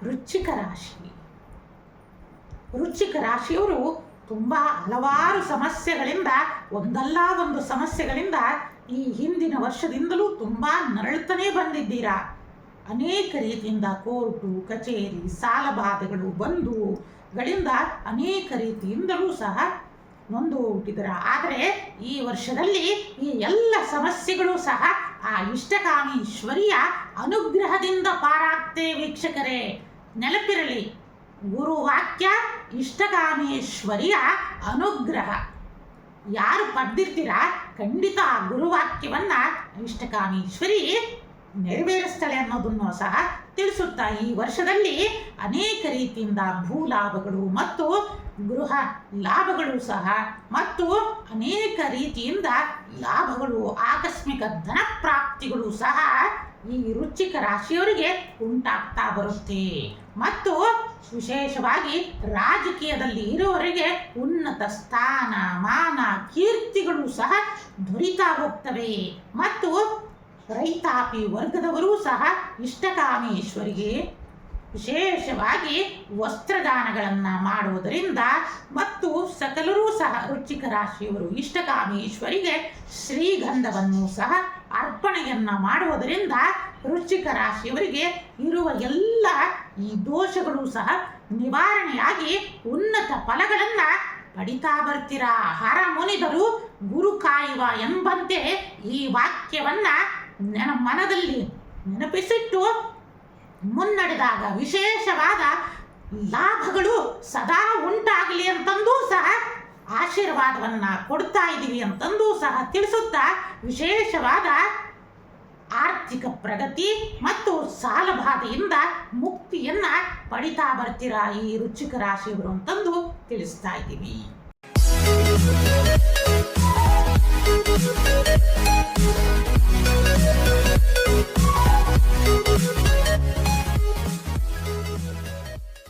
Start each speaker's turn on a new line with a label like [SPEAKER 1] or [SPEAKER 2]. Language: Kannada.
[SPEAKER 1] ವೃಶ್ಚಿಕ ರಾಶಿ. ವೃಶ್ಚಿಕ ರಾಶಿಯವರು ತುಂಬ ಹಲವಾರು ಸಮಸ್ಯೆಗಳಿಂದ ಒಂದಲ್ಲ ಒಂದು ಸಮಸ್ಯೆಗಳಿಂದ ಈ ಹಿಂದಿನ ವರ್ಷದಿಂದಲೂ ತುಂಬ ನರಳುತ್ತಲೇ ಬಂದಿದ್ದೀರಾ. ಅನೇಕ ರೀತಿಯಿಂದ ಕೋರ್ಟು ಕಚೇರಿ ಸಾಲಬಾಧೆಗಳು ಬಂಧುಗಳಿಂದ ಅನೇಕ ರೀತಿಯಿಂದಲೂ ಸಹ ನೊಂದು ಹುಟ್ಟಿದರ. ಆದರೆ ಈ ವರ್ಷದಲ್ಲಿ ಈ ಎಲ್ಲ ಸಮಸ್ಯೆಗಳು ಸಹ ಆ ಇಷ್ಟಕಾಮೀಶ್ವರಿಯ ಅನುಗ್ರಹದಿಂದ ಪಾರಾಗ್ತೇ ವೀಕ್ಷಕರೇ. ನೆನಪಿರಲಿ, ಗುರುವಾಕ್ಯ ಇಷ್ಟಕಾಮೇಶ್ವರಿಯ ಅನುಗ್ರಹ ಯಾರು ಪಡೆದಿರ್ತೀರಾ ಖಂಡಿತ ಆ ಗುರುವಾಕ್ಯವನ್ನ ಇಷ್ಟಕಾಮೀಶ್ವರಿ ನೆರವೇರಿಸ್ತಾಳೆ ಅನ್ನೋದನ್ನು ಸಹ ತಿಳಿಸುತ್ತಾ ಈ ವರ್ಷದಲ್ಲಿ ಅನೇಕ ರೀತಿಯಿಂದ ಭೂ ಲಾಭಗಳು ಮತ್ತು ಗೃಹ ಲಾಭಗಳು ಸಹ ಮತ್ತು ಅನೇಕ ರೀತಿಯಿಂದ ಲಾಭಗಳು ಆಕಸ್ಮಿಕ ಧನ ಪ್ರಾಪ್ತಿಗಳು ಸಹ ಈ ವೃಶ್ಚಿಕ ರಾಶಿಯವರಿಗೆ ಉಂಟಾಗ್ತಾ ಬರುತ್ತೆ. ಮತ್ತು ವಿಶೇಷವಾಗಿ ರಾಜಕೀಯದಲ್ಲಿ ಇರುವವರಿಗೆ ಉನ್ನತ ಸ್ಥಾನ ಮಾನ ಕೀರ್ತಿಗಳು ಸಹ ದೊರೀತಾ ಹೋಗ್ತವೆ. ಮತ್ತು ರೈತಾಪಿ ವರ್ಗದವರೂ ಸಹ ಇಷ್ಟಕಾಮೇಶ್ವರಿಗೆ ವಿಶೇಷವಾಗಿ ವಸ್ತ್ರದಾನಗಳನ್ನು ಮಾಡುವುದರಿಂದ ಮತ್ತು ಸಕಲರೂ ಸಹ ವೃಶ್ಚಿಕ ರಾಶಿಯವರು ಇಷ್ಟಕಾಮೇಶ್ವರಿಗೆ ಶ್ರೀಗಂಧವನ್ನು ಸಹ ಅರ್ಪಣೆಯನ್ನು ಮಾಡುವುದರಿಂದ ವೃಶ್ಚಿಕ ರಾಶಿಯವರಿಗೆ ಇರುವ ಎಲ್ಲ ಈ ದೋಷಗಳು ಸಹ ನಿವಾರಣೆಯಾಗಿ ಉನ್ನತ ಫಲಗಳನ್ನು ಪಡಿತಾ ಬರ್ತೀರಾ. ಹರ ಮುನಿದರು ಗುರು ಕಾಯುವ ಎಂಬಂತೆ ಈ ವಾಕ್ಯವನ್ನ ಮನದಲ್ಲಿ ನೆನಪಿಸಿಟ್ಟು ಮುನ್ನಡೆದಾಗ ವಿಶೇಷವಾದ ಲಾಭಗಳು ಸದಾ ಉಂಟಾಗಲಿ ಅಂತಂದೂ ಸಹ ಆಶೀರ್ವಾದವನ್ನ ಕೊಡ್ತಾ ಇದ್ದೀವಿ ಅಂತಂದೂ ಸಹ ತಿಳಿಸುತ್ತಾ ವಿಶೇಷವಾದ ಆರ್ಥಿಕ ಪ್ರಗತಿ ಮತ್ತು ಸಾಲಬಾಧೆಯಿಂದ ಮುಕ್ತಿಯನ್ನ ಪಡಿತಾ ಬರ್ತೀರಾ ಈ ವೃಶ್ಚಿಕ ರಾಶಿಯವರು ಅಂತಂದು ತಿಳಿಸ್ತಾ ಇದ್ದೀವಿ.